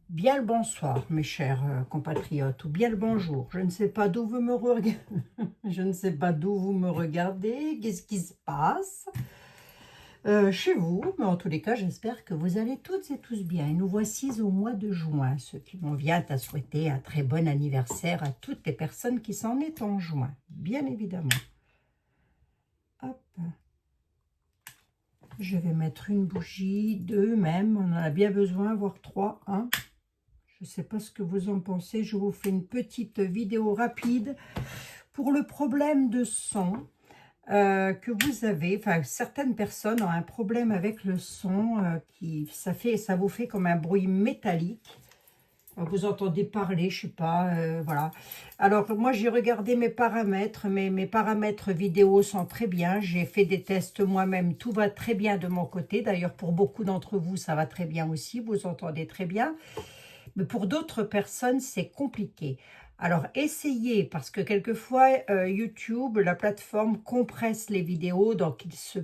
Bien le bonsoir, mes chers compatriotes, ou bien le bonjour. Je ne sais pas d'où vous me regardez. Je ne sais pas d'où vous me regardez. Qu'est-ce qui se passe chez vous? Mais en tous les cas, j'espère que vous allez toutes et tous bien. Et nous voici au mois de juin, ce qui m'en vient à souhaiter un très bon anniversaire à toutes les personnes qui s'en est en juin, bien évidemment. Hop. Je vais mettre une bougie, deux même. On en a bien besoin, voire trois. Hein. Je ne sais pas ce que vous en pensez. Je vous fais une petite vidéo rapide pour le problème de son que vous avez. Enfin, certaines personnes ont un problème avec le son ça vous fait comme un bruit métallique. Vous entendez parler, je sais pas, voilà. Alors, moi, j'ai regardé mes paramètres. Mes paramètres vidéo sont très bien. J'ai fait des tests moi-même. Tout va très bien de mon côté. D'ailleurs, pour beaucoup d'entre vous, ça va très bien aussi. Vous entendez très bien. Mais pour d'autres personnes, c'est compliqué. Alors, essayez, parce que quelquefois, YouTube, la plateforme compresse les vidéos, donc ça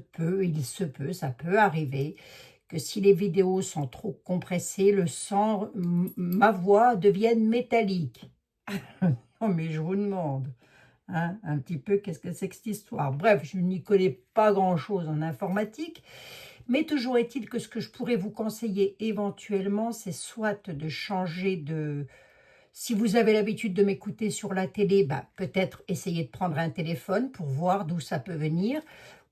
peut arriver que si les vidéos sont trop compressées, le son, ma voix devienne métallique. Non, mais je vous demande, hein, un petit peu, qu'est-ce que c'est que cette histoire? Bref, je n'y connais pas grand-chose en informatique, mais toujours est-il que ce que je pourrais vous conseiller éventuellement, c'est soit de changer de... Si vous avez l'habitude de m'écouter sur la télé, bah, peut-être essayer de prendre un téléphone pour voir d'où ça peut venir,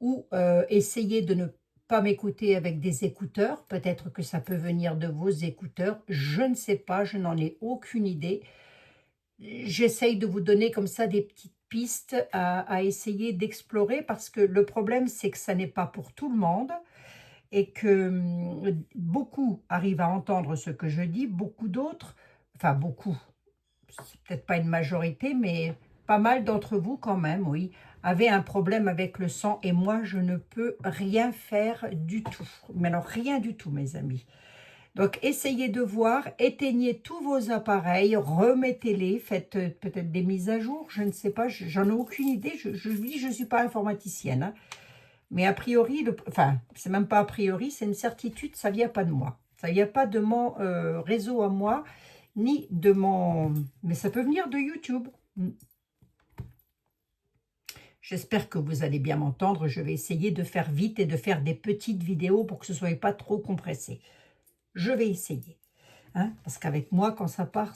ou essayer de ne pas m'écouter avec des écouteurs. Peut-être que ça peut venir de vos écouteurs. Je ne sais pas, je n'en ai aucune idée. J'essaye de vous donner comme ça des petites pistes à essayer d'explorer parce que le problème, c'est que ça n'est pas pour tout le monde et que beaucoup arrivent à entendre ce que je dis, beaucoup d'autres, enfin beaucoup, c'est peut-être pas une majorité, mais pas mal d'entre vous quand même, oui, avaient un problème avec le sang et moi, je ne peux rien faire du tout. Mais alors, rien du tout, mes amis. Donc, essayez de voir, éteignez tous vos appareils, remettez-les, faites peut-être des mises à jour, je ne sais pas, j'en ai aucune idée, je dis, je ne suis pas informaticienne, hein. Mais a priori, enfin, c'est même pas a priori, c'est une certitude, ça vient pas de moi. Ça vient pas de mon réseau à moi, ni de mon... Mais ça peut venir de YouTube. J'espère que vous allez bien m'entendre. Je vais essayer de faire vite et de faire des petites vidéos pour que ce ne soit pas trop compressé. Je vais essayer. Hein, parce qu'avec moi, quand ça part,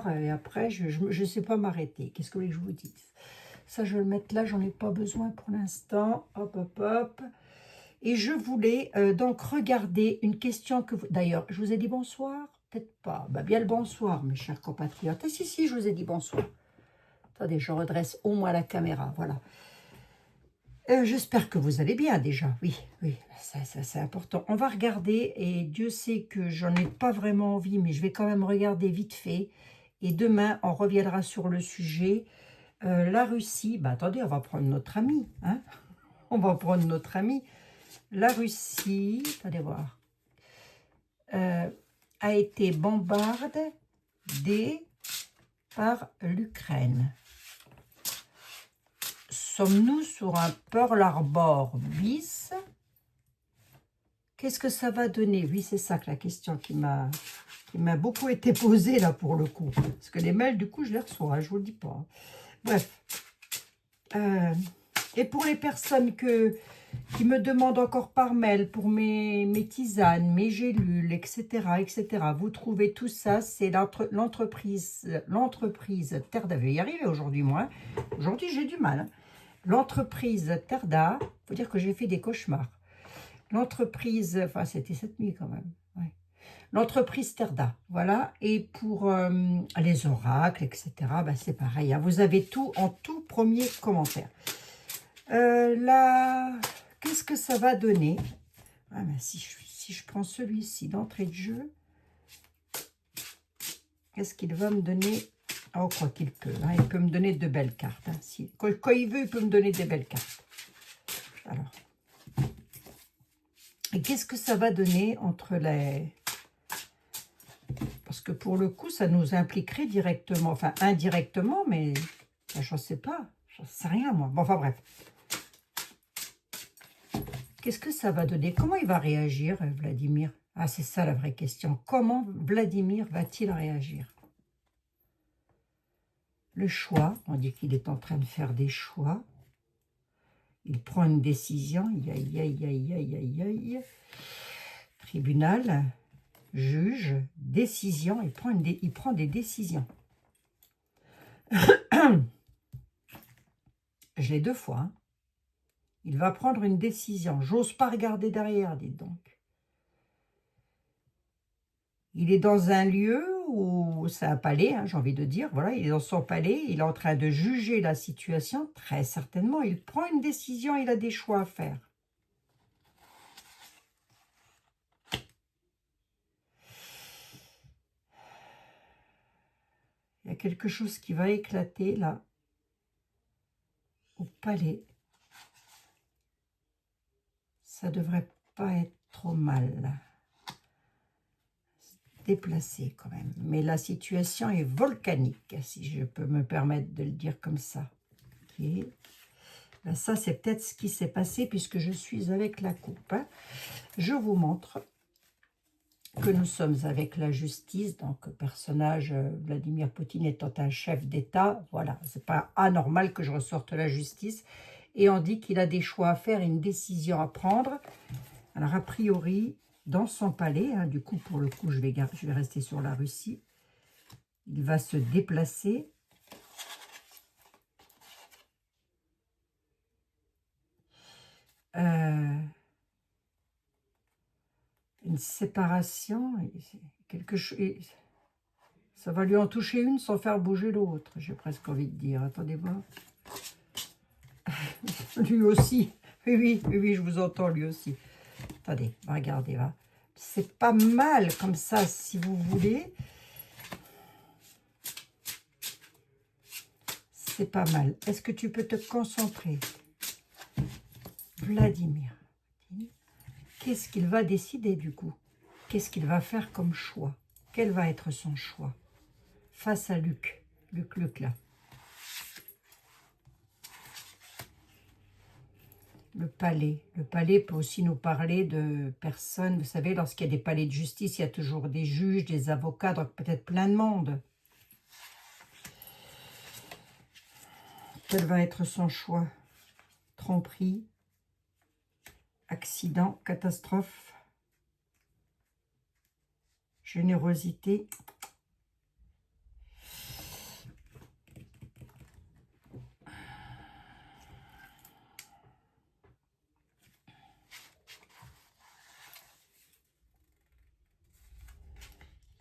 et après, je ne sais pas m'arrêter. Qu'est-ce que vous voulez que je vous dise? Ça, je vais le mettre là, j'en ai pas besoin pour l'instant. Hop, hop, hop. Et je voulais donc regarder une question que vous... D'ailleurs, je vous ai dit bonsoir? Peut-être pas. Bah, bien le bonsoir, mes chers compatriotes. Ah, si, je vous ai dit bonsoir. Attendez, je redresse au moins la caméra, voilà. J'espère que vous allez bien déjà. Oui, ça c'est important. On va regarder, et Dieu sait que j'en ai pas vraiment envie, mais je vais quand même regarder vite fait. Et demain, on reviendra sur le sujet. La Russie, bah attendez, on va prendre notre ami. Hein, on va prendre notre ami. La Russie, allez voir, a été bombardée par l'Ukraine. Sommes-nous sur un Pearl Harbor bis? Qu'est-ce que ça va donner? Oui, c'est ça que la question qui m'a beaucoup été posée là pour le coup. Parce que les mails, du coup, je les reçois, hein, je vous le dis pas. Bref. Et pour les personnes qui me demandent encore par mail pour mes tisanes, mes gélules, etc., vous trouvez tout ça, c'est l'entreprise Terre d'A. Je vais y arriver aujourd'hui, moi. Hein. Aujourd'hui, j'ai du mal. Hein. L'entreprise Terre d'A, il faut dire que j'ai fait des cauchemars. L'entreprise, enfin, c'était cette nuit quand même. Ouais. L'entreprise Terda, voilà. Et pour les oracles, etc., ben c'est pareil. Hein. Vous avez tout en tout premier commentaire. Là, qu'est-ce que ça va donner? Ah, ben, si je prends celui-ci d'entrée de jeu, qu'est-ce qu'il va me donner? Oh, quoi qu'il peut. Hein. Il peut me donner de belles cartes. Hein. Si, quand il veut, il peut me donner des belles cartes. Alors. Et qu'est-ce que ça va donner entre les... Parce que pour le coup, ça nous impliquerait directement, enfin indirectement, mais ben, je ne sais pas, je ne sais rien moi. Bon, enfin bref. Qu'est-ce que ça va donner? Comment il va réagir, Vladimir? Ah, c'est ça la vraie question. Comment Vladimir va-t-il réagir? Le choix, on dit qu'il est en train de faire des choix. Il prend une décision. Aïe, aïe, aïe, aïe, aïe, aïe, aïe. Tribunal, juge, décision. Il prend des décisions. Je l'ai 2 fois. Hein. Il va prendre une décision. J'ose pas regarder derrière, dites donc. Il est dans un lieu où c'est un palais, hein, j'ai envie de dire. Voilà, il est dans son palais. Il est en train de juger la situation. Très certainement, il prend une décision. Il a des choix à faire. Il y a quelque chose qui va éclater là, au palais. Ça devrait pas être trop mal. Déplacé quand même. Mais la situation est volcanique, si je peux me permettre de le dire comme ça. Okay. Ben ça, c'est peut-être ce qui s'est passé puisque je suis avec la coupe. Hein. Je vous montre que nous sommes avec la justice. Donc, personnage, Vladimir Poutine étant un chef d'État, voilà, c'est pas anormal que je ressorte la justice. Et on dit qu'il a des choix à faire, une décision à prendre. Alors, a priori, dans son palais, hein, du coup, pour le coup, je vais rester sur la Russie. Il va se déplacer. Une séparation, quelque chose. Ça va lui en toucher une sans faire bouger l'autre, j'ai presque envie de dire. Attendez voir. Lui aussi. Oui, oui, oui, oui, je vous entends, lui aussi. Attendez, regardez, va. C'est pas mal comme ça, si vous voulez. C'est pas mal. Est-ce que tu peux te concentrer? Vladimir. Qu'est-ce qu'il va décider du coup? Qu'est-ce qu'il va faire comme choix? Quel va être son choix? Face à Luc. Luc là. Le palais. Le palais peut aussi nous parler de personnes. Vous savez, lorsqu'il y a des palais de justice, il y a toujours des juges, des avocats, donc peut-être plein de monde. Quel va être son choix? Tromperie, accident, catastrophe, générosité.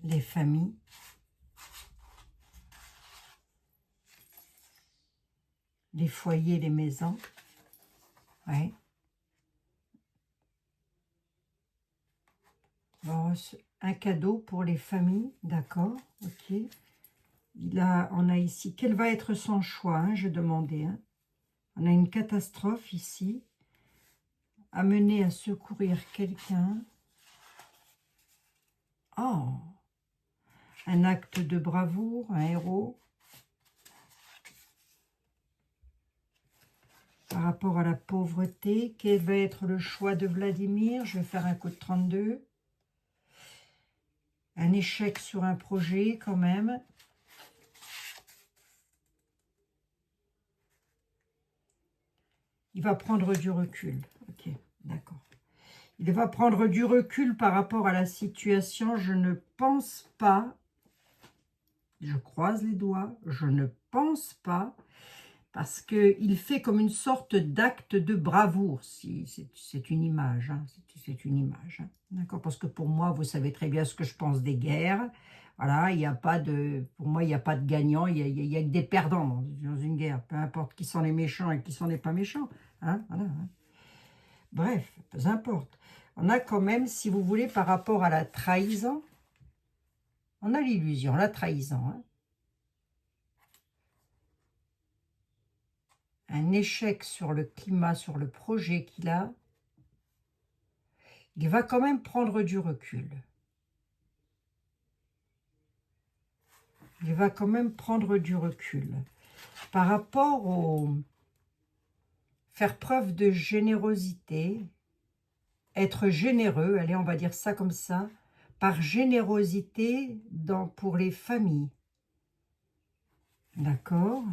Les familles. Les foyers, les maisons. Ouais. Bon, un cadeau pour les familles, d'accord, ok. On a ici, quel va être son choix, hein, je demandais. Hein. On a une catastrophe ici. Amener à secourir quelqu'un. Oh, un acte de bravoure, un héros. Par rapport à la pauvreté, quel va être le choix de Vladimir? Je vais faire un coup de 32. Un échec sur un projet quand même. Il va prendre du recul. Ok, d'accord. Il va prendre du recul par rapport à la situation. Je ne pense pas, je croise les doigts, je ne pense pas, parce qu'il fait comme une sorte d'acte de bravoure. C'est une image, hein, c'est une image. Hein, d'accord, parce que pour moi, vous savez très bien ce que je pense des guerres. Voilà, il n'y a pas de, pour moi, il n'y a pas de gagnant, il y a que des perdants dans une guerre, peu importe qui sont les méchants et qui sont les pas méchants. Hein, voilà, hein. Bref, peu importe. On a quand même, si vous voulez, par rapport à la trahison, on a l'illusion, la trahison. Hein. Un échec sur le climat, sur le projet qu'il a, il va quand même prendre du recul. Il va quand même prendre du recul. Par rapport au faire preuve de générosité, être généreux, allez, on va dire ça comme ça, par générosité pour les familles. D'accord?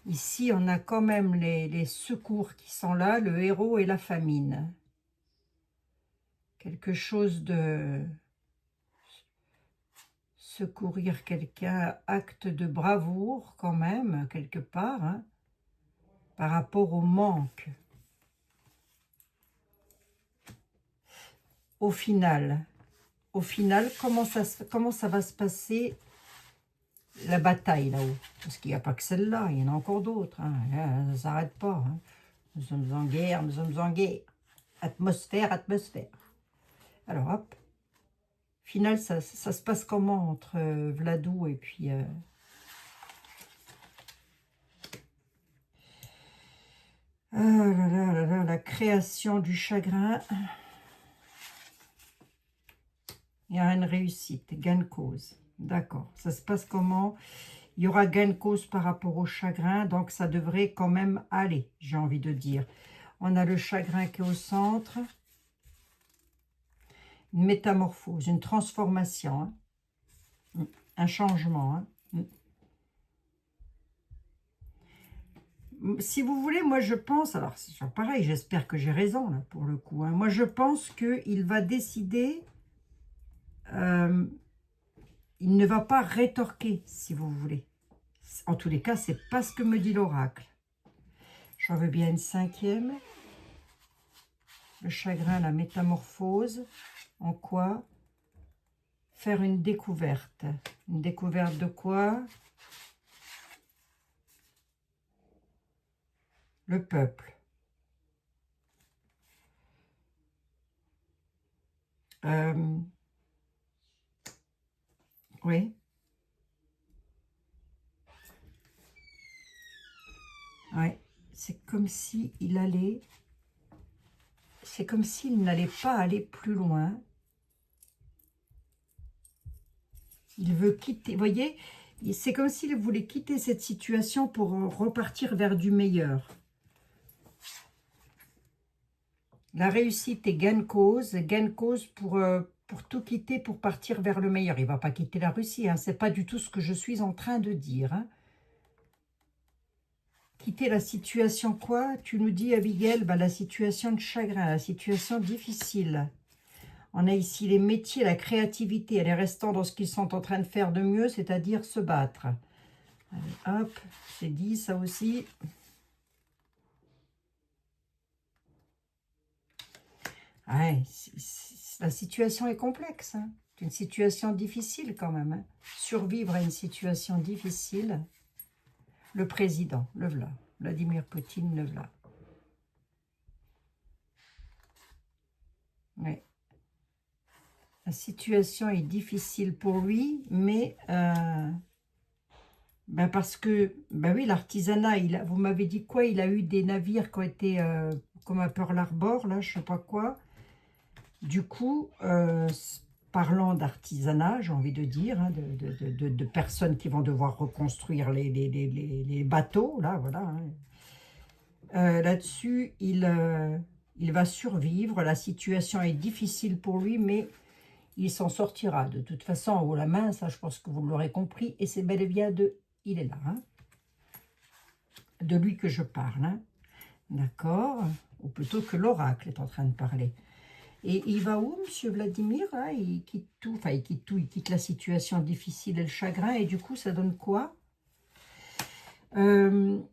Ici, on a quand même les secours qui sont là, le héros et la famine. Quelque chose de secourir quelqu'un, acte de bravoure quand même, quelque part, hein, par rapport au manque. Au final, comment ça va se passer la bataille là-haut? Parce qu'il n'y a pas que celle-là, il y en a encore d'autres. Hein. Ça ne s'arrête pas. Hein. Nous sommes en guerre, nous sommes en guerre. Atmosphère, atmosphère. Alors hop. Final, ça se passe comment entre Vladou et puis... Ah là là là là, la création du chagrin. Il y a une réussite, gain de cause. D'accord. Ça se passe comment? Il y aura gain de cause par rapport au chagrin, donc ça devrait quand même aller, j'ai envie de dire. On a le chagrin qui est au centre. Une métamorphose, une transformation. Hein. Un changement. Hein. Si vous voulez, moi je pense, alors c'est pareil, j'espère que j'ai raison là pour le coup. Hein. Moi je pense qu'il va décider, il ne va pas rétorquer si vous voulez. En tous les cas, c'est pas ce que me dit l'oracle. J'en veux bien une cinquième. Le chagrin, la métamorphose. En quoi? Faire une découverte. Une découverte de quoi? Le peuple. Oui. Ouais. C'est comme si il allait... C'est comme s'il n'allait pas aller plus loin. Il veut quitter, vous voyez, c'est comme s'il voulait quitter cette situation pour repartir vers du meilleur. La réussite est gain de cause pour tout quitter, pour partir vers le meilleur. Il ne va pas quitter la Russie, hein, ce n'est pas du tout ce que je suis en train de dire. Hein. Quitter la situation quoi? Tu nous dis, Abigail, la situation de chagrin, la situation difficile. On a ici les métiers, la créativité, elle est restant dans ce qu'ils sont en train de faire de mieux, c'est-à-dire se battre. Allez, hop, c'est dit, ça aussi. Ouais, la situation est complexe. Hein. C'est une situation difficile quand même. Hein. Survivre à une situation difficile. Le président, le voilà. Vladimir Poutine, le voilà. Ouais. La situation est difficile pour lui, mais parce que, oui, l'artisanat, vous m'avez dit quoi? Il a eu des navires qui ont été comme à Pearl Harbor, là, je sais pas quoi. Du coup, parlant d'artisanat, j'ai envie de dire, hein, de personnes qui vont devoir reconstruire les bateaux, là, voilà. Hein. Là-dessus, il va survivre. La situation est difficile pour lui, mais il s'en sortira. De toute façon, en haut la main, ça, je pense que vous l'aurez compris. Et c'est bel et bien il est là. Hein, de lui que je parle. Hein, d'accord? Ou plutôt que l'oracle est en train de parler. Et il va où, monsieur Vladimir? Hein, il quitte tout, enfin il quitte tout, il quitte la situation difficile et le chagrin, et du coup, ça donne quoi? Il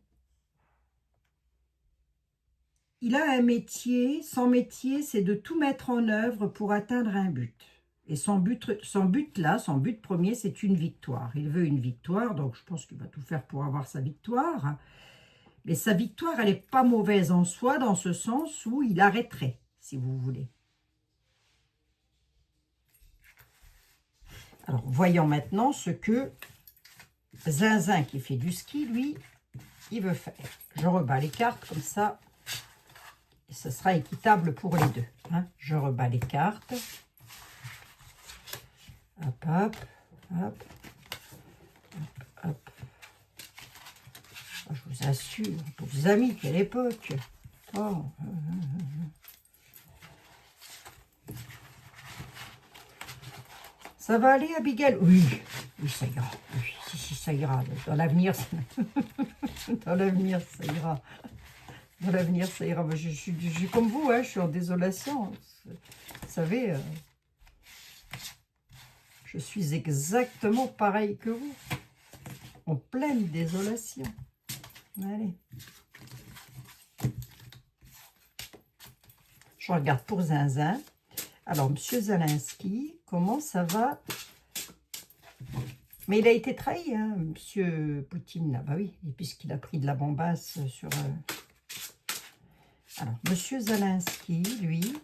a un métier, son métier, c'est de tout mettre en œuvre pour atteindre un but. Et son but premier, c'est une victoire. Il veut une victoire, donc je pense qu'il va tout faire pour avoir sa victoire. Mais sa victoire, elle n'est pas mauvaise en soi, dans ce sens où il arrêterait, si vous voulez. Alors, voyons maintenant ce que Zinzin, qui fait du ski, lui, il veut faire. Je rebats les cartes, comme ça, et ce sera équitable pour les deux. Hein. Je rebats les cartes. Hop, hop, hop, hop, hop. Je vous assure, pour vos amis, quelle époque. Oh. Ça va aller, Abigail? Oui, oui, ça ira. Oui, si, ça ira. Dans l'avenir, dans l'avenir, ça ira. Dans l'avenir, ça ira. Moi, je suis comme vous, hein, je suis en désolation. Vous savez, je suis exactement pareil que vous. En pleine désolation. Allez. Je regarde pour Zinzin. Alors, Monsieur Zelensky, comment ça va? Mais il a été trahi, hein, Monsieur Poutine, là. Bah oui, puisqu'il a pris de la bombasse sur... Alors, Monsieur Zelensky, lui,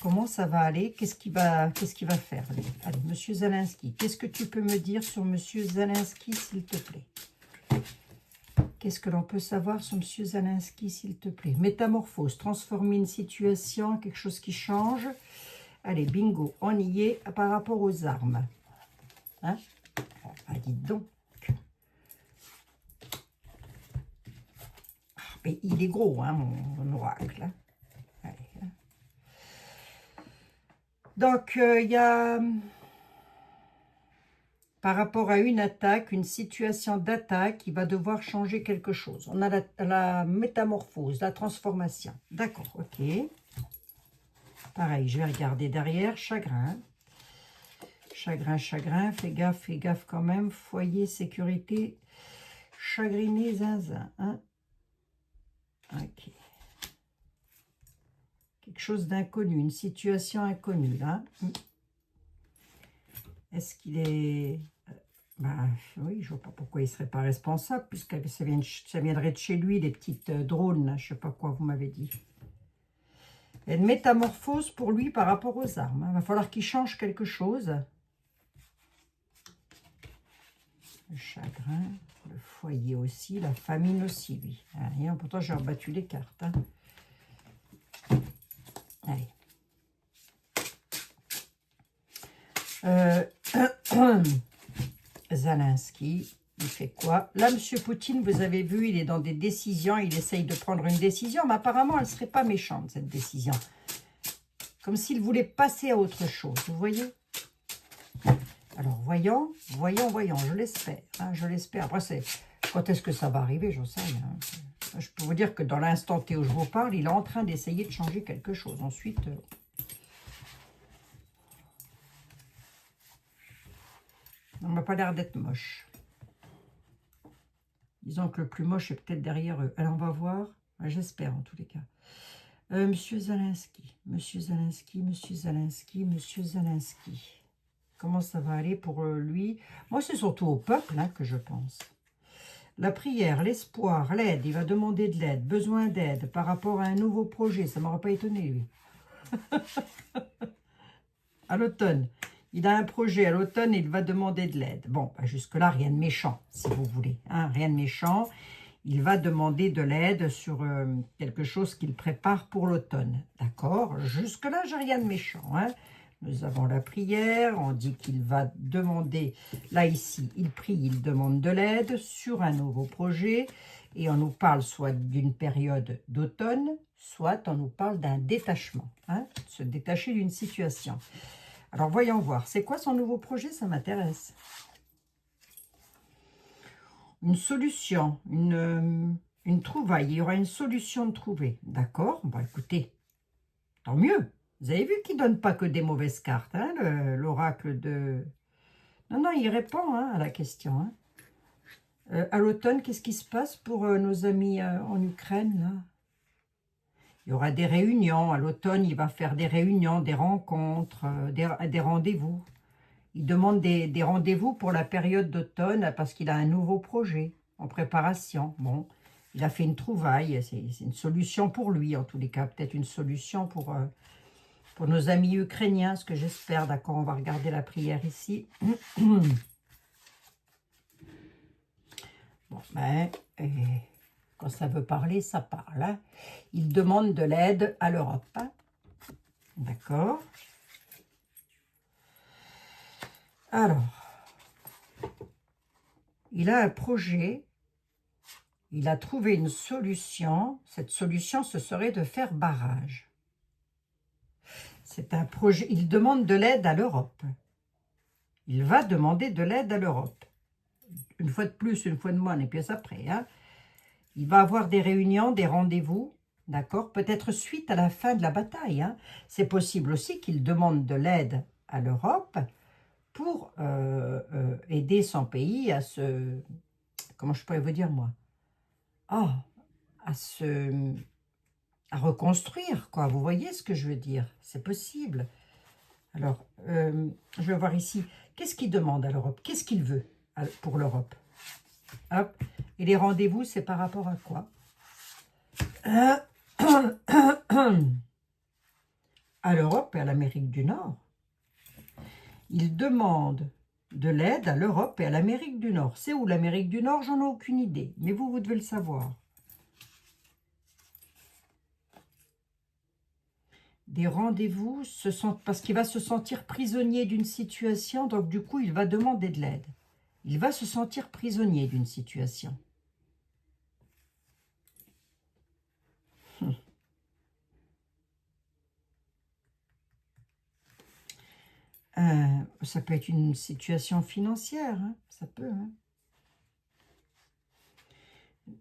comment ça va aller? Qu'est-ce qu'il va faire, lui? Allez, Monsieur Zelensky, qu'est-ce que tu peux me dire sur Monsieur Zelensky, s'il te plaît? Qu'est-ce que l'on peut savoir sur Monsieur Zelensky, s'il te plaît? Métamorphose, transformer une situation, quelque chose qui change. Allez, bingo, on y est par rapport aux armes. Hein? Ah, dites donc. Mais il est gros, hein, mon oracle. Hein? Allez, hein. Donc, il y a, par rapport à une attaque, une situation d'attaque, il va devoir changer quelque chose. On a la métamorphose, la transformation. D'accord, ok. Pareil, je vais regarder derrière, chagrin. Chagrin, chagrin, fais gaffe quand même. Foyer, sécurité, chagriné, zinzin. Hein? Ok. Quelque chose d'inconnu, une situation inconnue, là. Est-ce qu'il est... Bah, oui, je vois pas pourquoi il serait pas responsable, puisque ça viendrait de chez lui, les petites drones, là, je sais pas quoi vous m'avez dit. Il y a une métamorphose pour lui par rapport aux armes. Il va falloir qu'il change quelque chose. Le chagrin, le foyer aussi, la famine aussi, lui. Rien, pourtant, j'ai rebattu les cartes. Hein. Allez. Zelensky, il fait quoi? Là, Monsieur Poutine, vous avez vu, il est dans des décisions. Il essaye de prendre une décision, mais apparemment, elle ne serait pas méchante, cette décision. Comme s'il voulait passer à autre chose, vous voyez? Alors, voyons, je l'espère. Hein, je l'espère. Après, quand est-ce que ça va arriver? J'en sais rien. Je peux vous dire que dans l'instant T où je vous parle, il est en train d'essayer de changer quelque chose. Ensuite, on n'a pas l'air d'être moche. Disons que le plus moche est peut-être derrière eux. Alors, on va voir. J'espère, en tous les cas. Monsieur Zelensky. Comment ça va aller pour lui? Moi, c'est surtout au peuple hein, que je pense. La prière, l'espoir, l'aide. Il va demander de l'aide, besoin d'aide par rapport à un nouveau projet. Ça ne m'aurait pas étonné, lui. À l'automne. Il a un projet à l'automne et il va demander de l'aide. Bon, bah jusque-là, rien de méchant, si vous voulez. Hein, rien de méchant. Il va demander de l'aide sur quelque chose qu'il prépare pour l'automne. D'accord? Jusque-là, j'ai rien de méchant. Hein. Nous avons la prière, on dit qu'il va demander, là ici, il prie, il demande de l'aide sur un nouveau projet, et on nous parle soit d'une période d'automne, soit on nous parle d'un détachement, hein, se détacher d'une situation. Alors voyons voir, c'est quoi son nouveau projet? Ça m'intéresse. Une solution, une trouvaille, il y aura une solution de trouver, d'accord? Bon écoutez, tant mieux. Vous avez vu qu'il ne donne pas que des mauvaises cartes, hein, l'oracle de... Non, il répond hein, à la question. Hein. À l'automne, qu'est-ce qui se passe pour nos amis en Ukraine là? Il y aura des réunions. À l'automne, il va faire des réunions, des rencontres, des rendez-vous. Il demande des rendez-vous pour la période d'automne parce qu'il a un nouveau projet en préparation. Bon, il a fait une trouvaille. C'est une solution pour lui, en tous les cas. Peut-être une solution pour nos amis ukrainiens, ce que j'espère. D'accord, on va regarder la prière ici. Bon, ben, quand ça veut parler, ça parle. Hein. Il demande de l'aide à l'Europe. Hein. D'accord. Alors, il a un projet. Il a trouvé une solution. Cette solution, ce serait de faire barrage. C'est un projet. Il demande de l'aide à l'Europe. Il va demander de l'aide à l'Europe. Une fois de plus, une fois de moins, et puis après. Hein. Il va avoir des réunions, des rendez-vous, d'accord? Peut-être suite à la fin de la bataille. Hein. C'est possible aussi qu'il demande de l'aide à l'Europe pour aider son pays à se... Comment je pourrais vous dire, moi? Ah, à reconstruire, quoi. Vous voyez ce que je veux dire? C'est possible. Alors, je vais voir ici. Qu'est-ce qu'il demande à l'Europe? Qu'est-ce qu'il veut pour l'Europe? Hop. Et les rendez-vous, c'est par rapport à quoi? À l'Europe et à l'Amérique du Nord. Il demande de l'aide à l'Europe et à l'Amérique du Nord. C'est où l'Amérique du Nord? J'en ai aucune idée. Mais vous, vous devez le savoir. Des rendez-vous, parce qu'il va se sentir prisonnier d'une situation, donc du coup, il va demander de l'aide. Il va se sentir prisonnier d'une situation. Ça peut être une situation financière, hein, ça peut.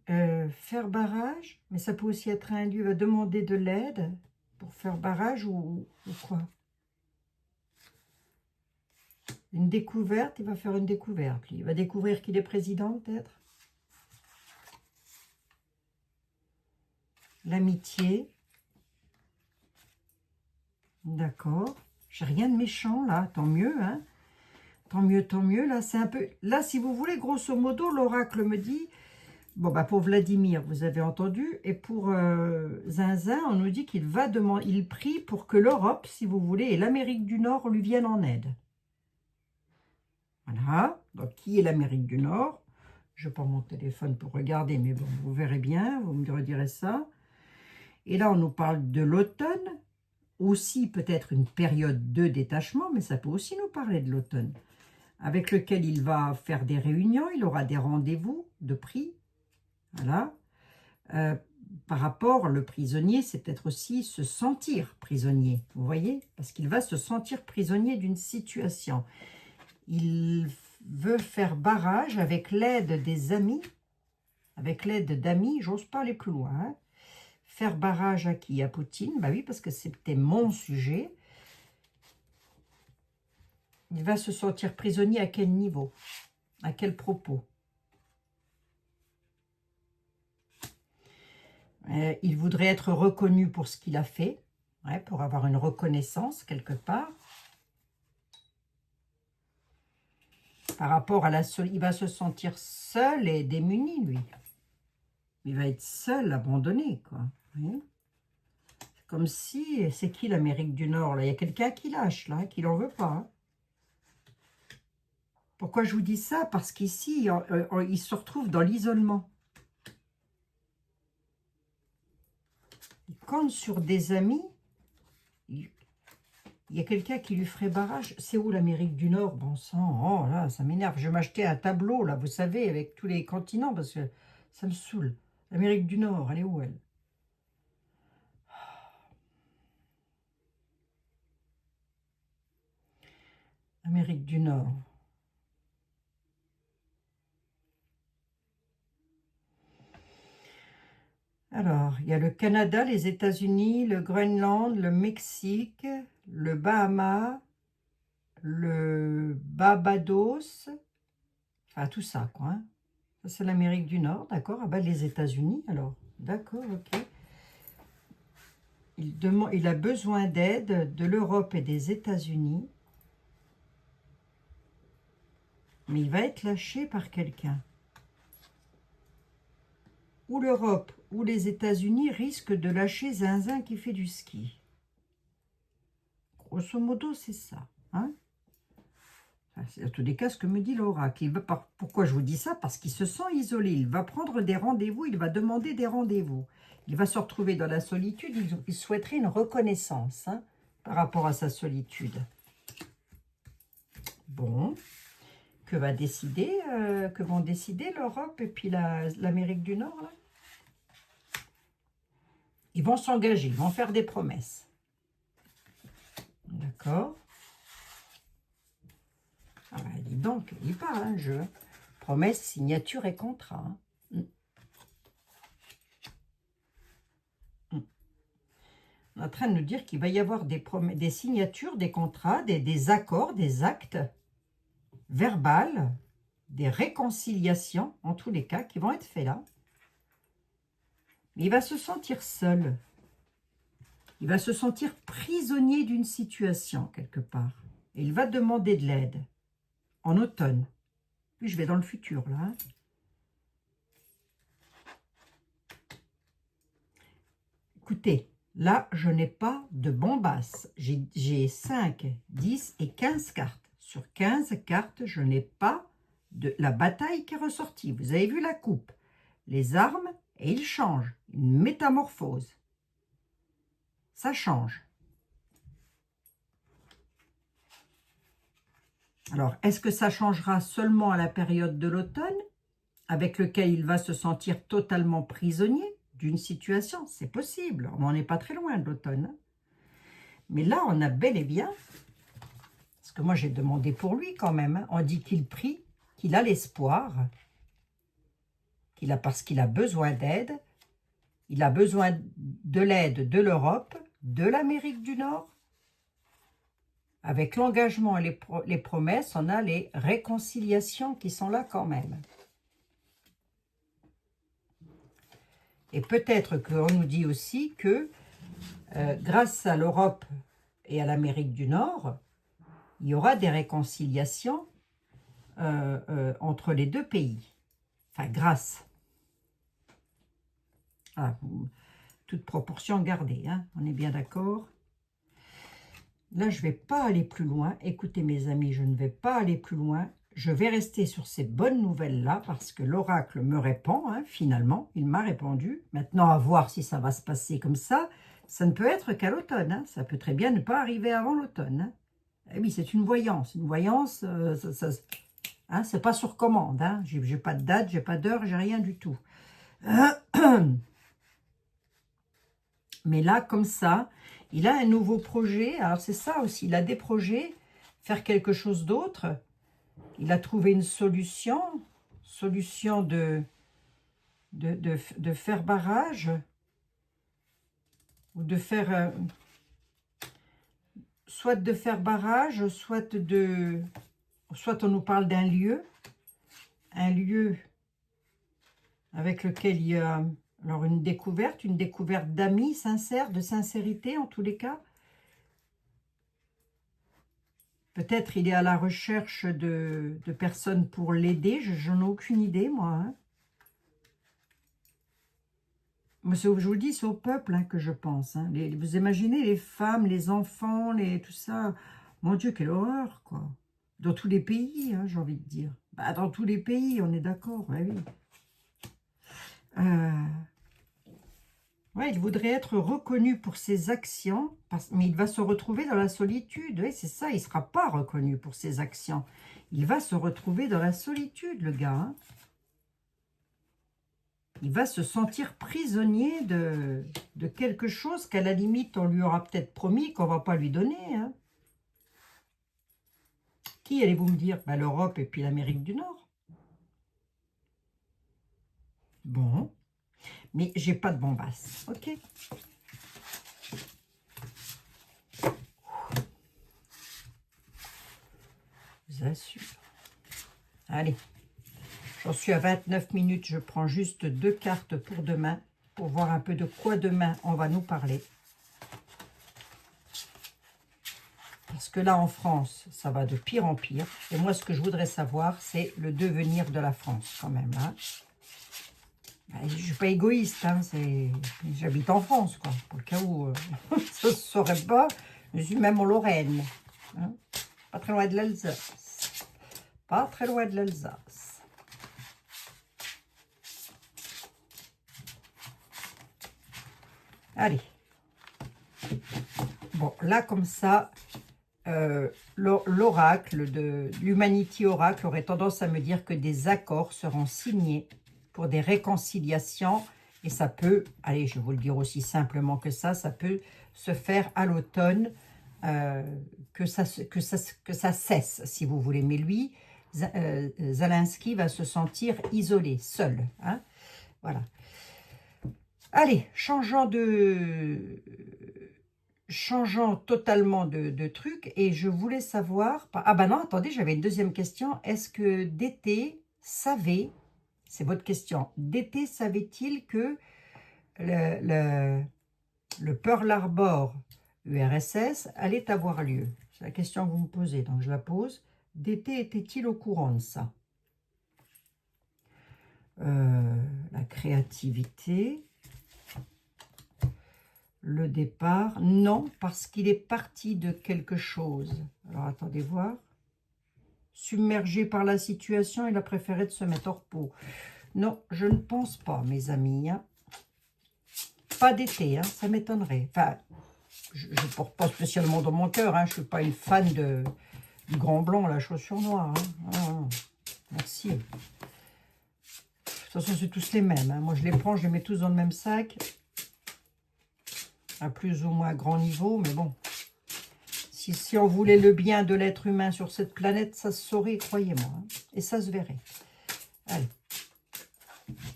Hein. Faire barrage, mais ça peut aussi être un lieu, va demander de l'aide pour faire barrage ou quoi? Une découverte, il va faire une découverte. Il va découvrir qu'il est président, peut-être. L'amitié. D'accord. J'ai rien de méchant, là. Tant mieux, hein. Tant mieux, tant mieux. Là, c'est un peu... Là, si vous voulez, grosso modo, l'oracle me dit... Bon, bah, pour Vladimir, vous avez entendu. Et pour Zinzin, on nous dit qu'il va demander... Il prie pour que l'Europe, si vous voulez, et l'Amérique du Nord lui viennent en aide. Voilà. Donc, qui est l'Amérique du Nord? Je prends mon téléphone pour regarder, mais bon, vous verrez bien, vous me redirez ça. Et là, on nous parle de l'automne, aussi peut-être une période de détachement, mais ça peut aussi nous parler de l'automne, avec lequel il va faire des réunions, il aura des rendez-vous de prix. Voilà. Par rapport, le prisonnier, c'est peut-être aussi se sentir prisonnier, vous voyez? Parce qu'il va se sentir prisonnier d'une situation. Il veut faire barrage avec l'aide des amis, avec l'aide d'amis, j'ose pas aller plus loin. Hein. Faire barrage à qui? À Poutine? Bah oui, parce que c'était mon sujet. Il va se sentir prisonnier à quel niveau? À quel propos? Il voudrait être reconnu pour ce qu'il a fait, ouais, pour avoir une reconnaissance quelque part. Par rapport à il va se sentir seul et démuni, lui. Il va être seul, abandonné, quoi. Oui. C'est comme si, c'est qui l'Amérique du Nord, là? Il y a quelqu'un qui lâche, là, qui n'en veut pas. Hein. Pourquoi je vous dis ça? Parce qu'ici, il se retrouve dans l'isolement. Il compte sur des amis. Il y a quelqu'un qui lui ferait barrage. C'est où l'Amérique du Nord? Bon sang, oh là, ça m'énerve. Je vais m'acheter un tableau, là, vous savez, avec tous les continents, parce que ça me saoule. L'Amérique du Nord, elle est où, elle? Amérique du Nord. Alors, il y a le Canada, les États-Unis, le Groenland, le Mexique, le Bahamas, le Barbados, enfin tout ça, quoi. Hein. Ça, c'est l'Amérique du Nord, d'accord. Ah ben, les États-Unis, alors. D'accord, ok. Il a besoin d'aide de l'Europe et des États-Unis, mais il va être lâché par quelqu'un. Ou l'Europe ou les États-Unis risquent de lâcher Zinzin qui fait du ski. Grosso modo, c'est ça. Hein? C'est à tous les cas ce que me dit l'oracle. Pourquoi je vous dis ça? Parce qu'il se sent isolé. Il va prendre des rendez-vous, il va demander des rendez-vous. Il va se retrouver dans la solitude. Il souhaiterait une reconnaissance hein, par rapport à sa solitude. Bon. Que vont décider l'Europe et puis l'Amérique du Nord là? Ils vont s'engager, ils vont faire des promesses. D'accord. Ah donc, il parle, hein, promesse, signature et contrat. Hein. On est en train de nous dire qu'il va y avoir des signatures, des contrats, des accords, des actes verbales, des réconciliations, en tous les cas, qui vont être faits là. Mais il va se sentir seul. Il va se sentir prisonnier d'une situation, quelque part. Et il va demander de l'aide en automne. Puis je vais dans le futur, là. Hein. Écoutez, là, je n'ai pas de bombasse. J'ai 5, 10 et 15 cartes. Sur 15 cartes, je n'ai pas de la bataille qui est ressortie. Vous avez vu la coupe, les armes, et il change. Une métamorphose. Ça change. Alors, est-ce que ça changera seulement à la période de l'automne, avec lequel il va se sentir totalement prisonnier d'une situation? C'est possible, on n'en est pas très loin de l'automne. Hein. Mais là, on a bel et bien, parce que moi j'ai demandé pour lui quand même, hein, on dit qu'il prie, qu'il a l'espoir, parce qu'il a besoin d'aide, il a besoin de l'aide de l'Europe, de l'Amérique du Nord. Avec l'engagement et les promesses, on a les réconciliations qui sont là quand même. Et peut-être qu'on nous dit aussi que grâce à l'Europe et à l'Amérique du Nord, il y aura des réconciliations entre les deux pays. Enfin, grâce. Ah, toute proportion gardée, hein, on est bien d'accord. Là, je ne vais pas aller plus loin. Écoutez, mes amis, je ne vais pas aller plus loin. Je vais rester sur ces bonnes nouvelles-là parce que l'oracle me répond, hein, finalement. Il m'a répondu. Maintenant, à voir si ça va se passer comme ça. Ça ne peut être qu'à l'automne. Hein. Ça peut très bien ne pas arriver avant l'automne. Hein. Eh oui, c'est une voyance. Une voyance, hein, c'est pas sur commande. Hein. J'ai pas de date, j'ai pas d'heure, j'ai rien du tout. Mais là, comme ça, il a un nouveau projet. Alors, c'est ça aussi. Il a des projets, faire quelque chose d'autre. Il a trouvé une solution de faire barrage ou de faire... soit de faire barrage, soit on nous parle d'un lieu. Un lieu avec lequel il y a... Alors, une découverte d'amis sincères, de sincérité en tous les cas. Peut-être il est à la recherche de personnes pour l'aider. Je n'en ai aucune idée, moi. Hein. Moi, je vous le dis, c'est au peuple hein, que je pense. Hein. Vous imaginez les femmes, les enfants, tout ça. Mon Dieu, quelle horreur, quoi. Dans tous les pays, hein, j'ai envie de dire. Bah, dans tous les pays, on est d'accord. Bah, oui. Ouais, il voudrait être reconnu pour ses actions, mais il va se retrouver dans la solitude. Oui, c'est ça, il ne sera pas reconnu pour ses actions. Il va se retrouver dans la solitude, le gars. Hein. Il va se sentir prisonnier de quelque chose qu'à la limite, on lui aura peut-être promis qu'on ne va pas lui donner. Hein. Qui allez-vous me dire? Ben, l'Europe et puis l'Amérique du Nord. Bon. Mais j'ai pas de bombasse. Ok. Je vous assure. Allez. J'en suis à 29 minutes. Je prends juste 2 cartes pour demain. Pour voir un peu de quoi demain on va nous parler. Parce que là, en France, ça va de pire en pire. Et moi, ce que je voudrais savoir, c'est le devenir de la France, quand même. Hein. Je ne suis pas égoïste, hein, j'habite en France, quoi, pour le cas où ça ne se saurait pas. Je suis même en Lorraine, hein, pas très loin de l'Alsace. Pas très loin de l'Alsace. Allez. Bon, là, comme ça, l'oracle de l'Humanity Oracle aurait tendance à me dire que des accords seront signés pour des réconciliations, et ça peut, allez, je vais vous le dire aussi simplement que ça peut se faire à l'automne, que ça cesse, si vous voulez. Mais lui, Zelensky va se sentir isolé, seul. Hein, voilà. Allez, changeant totalement de truc, et je voulais savoir... Ah bah non, attendez, j'avais une deuxième question. Est-ce que DT savait, c'est votre question, DT savait-il que le Pearl Harbor URSS allait avoir lieu? C'est la question que vous me posez, donc je la pose. DT était-il au courant de ça? La créativité... Le départ, non, parce qu'il est parti de quelque chose. Alors, attendez voir. Submergé par la situation, il a préféré de se mettre hors pot. Non, je ne pense pas, mes amis. Hein. Pas d'été, hein, ça m'étonnerait. Enfin, je ne porte pas spécialement dans mon cœur. Hein, je ne suis pas une fan du grand blanc, la chaussure noire. Hein. Ah, merci. De toute façon, c'est tous les mêmes. Hein. Moi, je les prends, je les mets tous dans le même sac. À plus ou moins grand niveau, mais bon. Si on voulait le bien de l'être humain sur cette planète, ça se saurait, croyez-moi. Hein, et ça se verrait. Allez.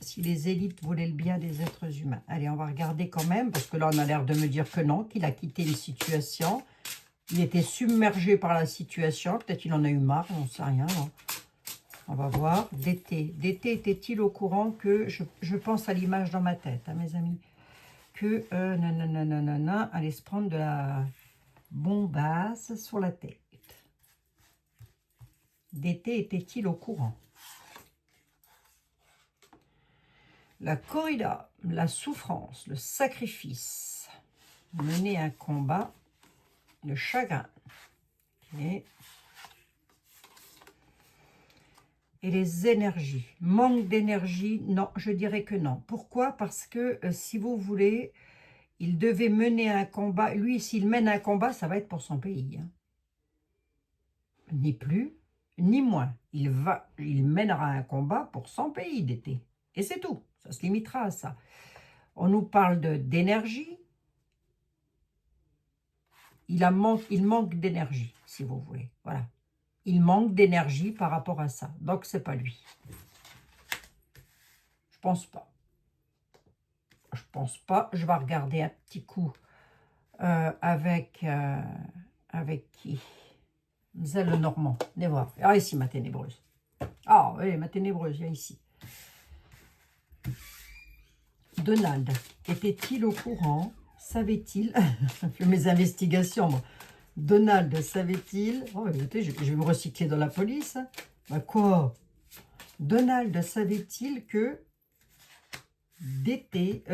Si les élites voulaient le bien des êtres humains. Allez, on va regarder quand même, parce que là, on a l'air de me dire que non, qu'il a quitté une situation. Il était submergé par la situation. Peut-être il en a eu marre, on ne sait rien. Non. On va voir. DT. DT était-il au courant que... Je pense à l'image dans ma tête, hein, mes amis. Que nanana, allait se prendre de la bombasse sur la tête. DT était-il au courant? La corrida, la souffrance, le sacrifice, mener un combat, le chagrin. Okay. Et les énergies. Manque d'énergie, non, je dirais que non. Pourquoi? Parce que, si vous voulez, il devait mener un combat. Lui, s'il mène un combat, ça va être pour son pays. Hein. Ni plus, ni moins. Il mènera un combat pour son pays d'été. Et c'est tout. Ça se limitera à ça. On nous parle d'énergie. Il manque d'énergie, si vous voulez. Voilà. Il manque d'énergie par rapport à ça. Donc, c'est pas lui. Je pense pas. Je pense pas. Je vais regarder un petit coup avec qui? Zelle le Normand. Venez voir. Ah, ici, ma ténébreuse. Ah, oui, ma ténébreuse, viens ici. Donald, était-il au courant? Savait-il? Je fais mes investigations, moi. Donald, savait-il? Oh, écoutez, je vais me recycler dans la police. Bah, quoi? Donald, savait-il que d'été...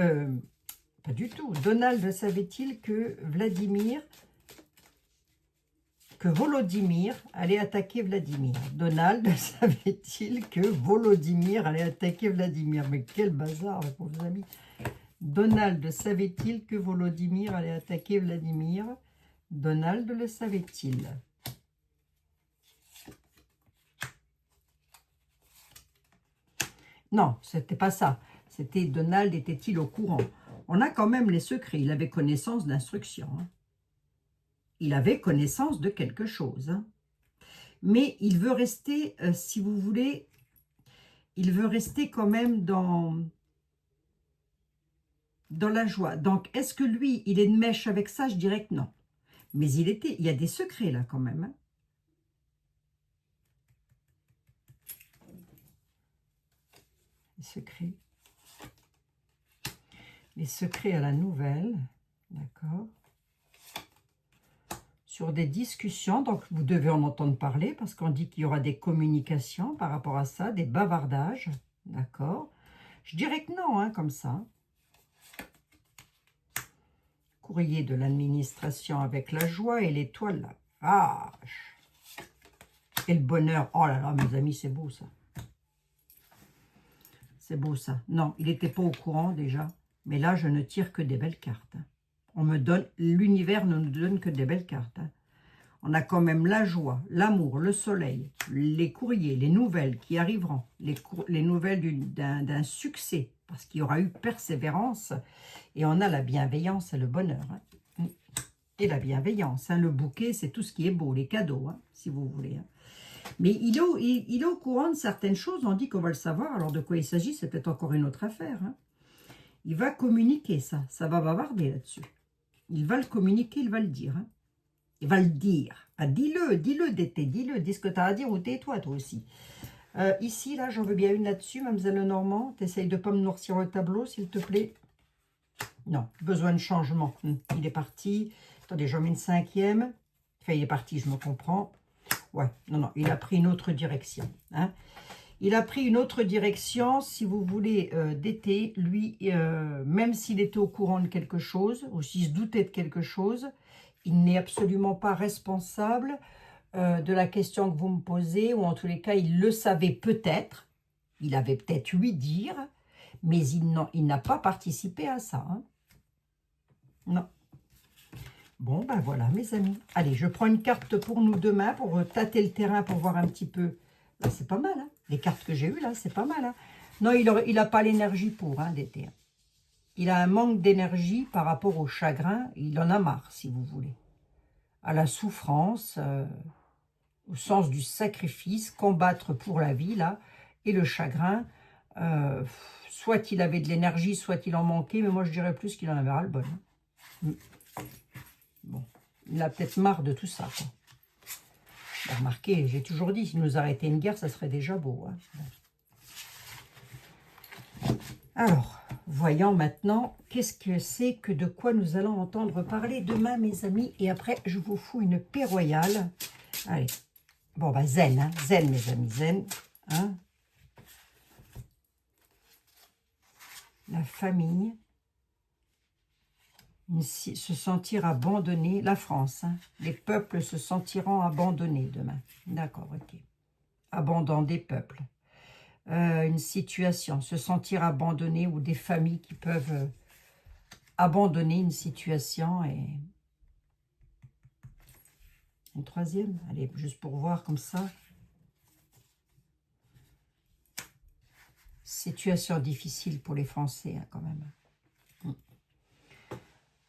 pas du tout. Donald, savait-il que Volodymyr allait attaquer Vladimir? Donald, savait-il que Volodymyr allait attaquer Vladimir? Mais quel bazar, pour vos amis. Donald, savait-il que Volodymyr allait attaquer Vladimir? Donald le savait-il? Non, c'était pas ça. C'était Donald était-il au courant? On a quand même les secrets. Il avait connaissance d'instructions. Hein. Il avait connaissance de quelque chose. Hein. Mais il veut rester, si vous voulez, il veut rester quand même dans la joie. Donc, est-ce que lui, il est de mèche avec ça? Je dirais que non. Mais il y a des secrets là quand même. Hein. Les secrets à la nouvelle, d'accord, sur des discussions, donc vous devez en entendre parler, parce qu'on dit qu'il y aura des communications par rapport à ça, des bavardages, d'accord. Je dirais que non, hein, comme ça. Courrier de l'administration avec la joie et l'étoile, la vache. Et le bonheur, oh là là, mes amis, c'est beau ça. C'est beau ça. Non, il n'était pas au courant déjà. Mais là, je ne tire que des belles cartes. On me donne, l'univers ne nous donne que des belles cartes. On a quand même la joie, l'amour, le soleil, les courriers, les nouvelles qui arriveront, les nouvelles d'un succès, parce qu'il y aura eu persévérance. Et on a la bienveillance et le bonheur. Hein. Et la bienveillance, hein, le bouquet, c'est tout ce qui est beau, les cadeaux, hein, si vous voulez. Hein. Mais il est au courant de certaines choses, on dit qu'on va le savoir, alors de quoi il s'agit, c'est peut-être encore une autre affaire. Hein. Il va communiquer ça va bavarder là-dessus. Il va le communiquer, il va le dire. Hein. Il va le dire. Ah, dis-le d'été, dis-le, dis ce que tu as à dire ou tais-toi toi aussi. Ici, là, j'en veux bien une là-dessus, mademoiselle Lenormand. T'essayes de ne pas me noircir le tableau, s'il te plaît. Non, besoin de changement. Il est parti. Attendez, j'en mets une cinquième. Enfin, il est parti, je me comprends. Ouais, non, il a pris une autre direction. Hein. Il a pris une autre direction, si vous voulez, d'été. Lui, même s'il était au courant de quelque chose, ou s'il se doutait de quelque chose, il n'est absolument pas responsable de la question que vous me posez, ou en tous les cas, il le savait peut-être. Il avait peut-être ouï dire, mais il n'a pas participé à ça. Hein. Non. Bon, ben voilà, mes amis. Allez, je prends une carte pour nous demain, pour tâter le terrain, pour voir un petit peu. Là, c'est pas mal, hein. Les cartes que j'ai eues, là, c'est pas mal. Hein. Non, il n'a pas l'énergie pour, hein, d'été. Hein. Il a un manque d'énergie par rapport au chagrin. Il en a marre, si vous voulez. À la souffrance, au sens du sacrifice, combattre pour la vie, là. Et le chagrin, soit il avait de l'énergie, soit il en manquait, mais moi, je dirais plus qu'il en avait ras-le-bol. Hein. Bon, il a peut-être marre de tout ça. Quoi. Remarquez, j'ai toujours dit, si nous arrêtait une guerre, ça serait déjà beau. Hein. Alors, voyons maintenant, qu'est-ce que c'est que de quoi nous allons entendre parler demain, mes amis. Et après, je vous fous une paix royale. Allez, bon, bah zen, hein, zen, mes amis, zen. Hein. La famille. Se sentir abandonné, la France, hein, les peuples se sentiront abandonnés demain. D'accord, ok. Abandon des peuples. Une situation, se sentir abandonné ou des familles qui peuvent abandonner une situation. Et une troisième, allez, juste pour voir comme ça. Situation difficile pour les Français, hein, quand même.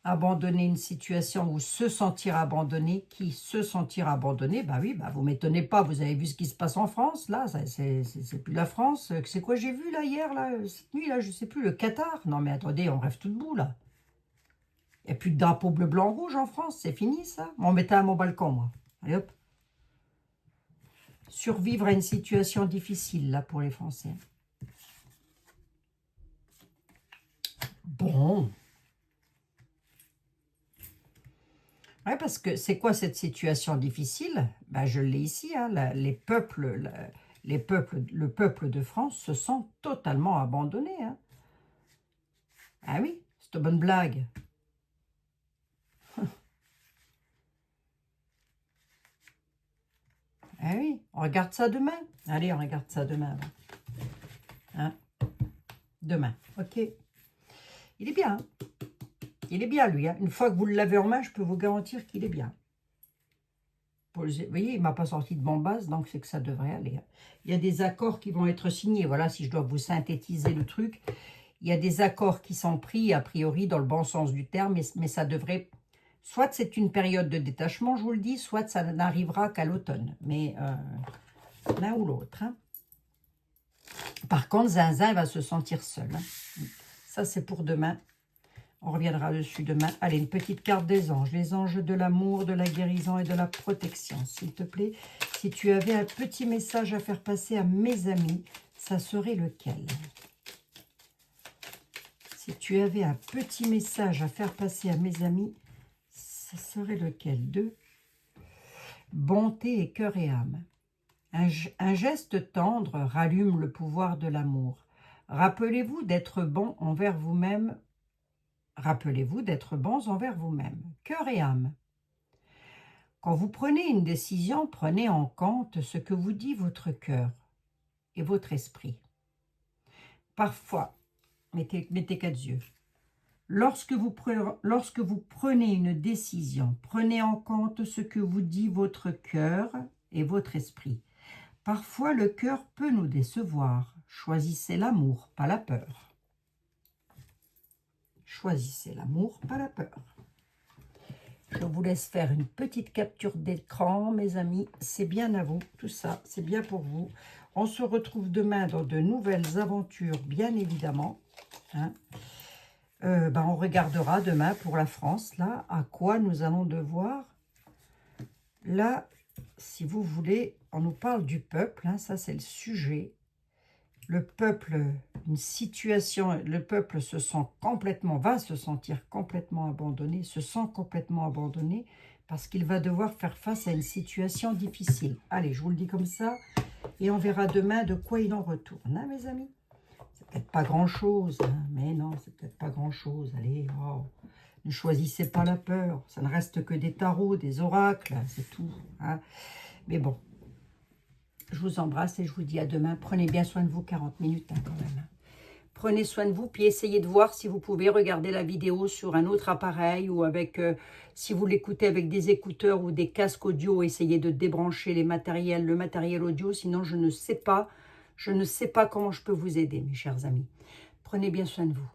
Abandonner une situation ou se sentir abandonné. Qui se sentir abandonné? Bah oui, bah vous m'étonnez pas, vous avez vu ce qui se passe en France, là, c'est plus la France. C'est quoi j'ai vu là hier, là, cette nuit, là, je sais plus, le Qatar. Non mais attendez, on rêve tout debout là. Il n'y a plus de drapeau bleu, blanc, rouge en France, c'est fini ça. On mettait à mon balcon, moi. Allez hop. Survivre à une situation difficile, là, pour les Français. Bon. Oui, parce que c'est quoi cette situation difficile? Ben, je l'ai ici, hein, le peuple de France se sent totalement abandonné. Hein. Ah oui, c'est une bonne blague. Ah oui, on regarde ça demain. Allez, on regarde ça demain. Hein? Demain, ok. Il est bien. Hein. Il est bien, lui. Hein. Une fois que vous l'avez en main, je peux vous garantir qu'il est bien. Vous voyez, il ne m'a pas sorti de bombase, donc c'est que ça devrait aller. Hein. Il y a des accords qui vont être signés. Voilà, si je dois vous synthétiser le truc. Il y a des accords qui sont pris, a priori, dans le bon sens du terme, mais ça devrait... Soit c'est une période de détachement, je vous le dis, soit ça n'arrivera qu'à l'automne. Mais l'un ou l'autre. Hein. Par contre, Zinzin va se sentir seul. Hein. Ça, c'est pour demain. On reviendra dessus demain. Allez, une petite carte des anges. Les anges de l'amour, de la guérison et de la protection. S'il te plaît, si tu avais un petit message à faire passer à mes amis, ça serait lequel? Si tu avais un petit message à faire passer à mes amis, ça serait lequel? 2. Bonté et cœur et âme. Un geste tendre rallume le pouvoir de l'amour. Rappelez-vous d'être bon envers vous-même. Rappelez-vous d'être bons envers vous-même. Cœur et âme. Quand vous prenez une décision, prenez en compte ce que vous dit votre cœur et votre esprit. Parfois, mettez 4 yeux. Lorsque vous prenez une décision, prenez en compte ce que vous dit votre cœur et votre esprit. Parfois, le cœur peut nous décevoir. Choisissez l'amour, pas la peur. Choisissez l'amour, pas la peur. Je vous laisse faire une petite capture d'écran, mes amis. C'est bien à vous, tout ça, c'est bien pour vous. On se retrouve demain dans de nouvelles aventures, bien évidemment. Hein. On regardera demain pour la France, là, à quoi nous allons devoir. Là, si vous voulez, on nous parle du peuple, hein, ça c'est le sujet. Le peuple, une situation, le peuple va se sentir complètement abandonné, se sent complètement abandonné parce qu'il va devoir faire face à une situation difficile. Allez, je vous le dis comme ça et on verra demain de quoi il en retourne, hein, mes amis. C'est peut-être pas grand-chose, hein, mais non, c'est peut-être pas grand-chose. Allez, oh, ne choisissez pas la peur, ça ne reste que des tarots, des oracles, c'est tout. Hein. Mais bon. Je vous embrasse et je vous dis à demain. Prenez bien soin de vous, 40 minutes hein, quand même. Prenez soin de vous, puis essayez de voir si vous pouvez regarder la vidéo sur un autre appareil ou avec, si vous l'écoutez avec des écouteurs ou des casques audio, essayez de débrancher le matériel audio, sinon je ne sais pas comment je peux vous aider, mes chers amis. Prenez bien soin de vous.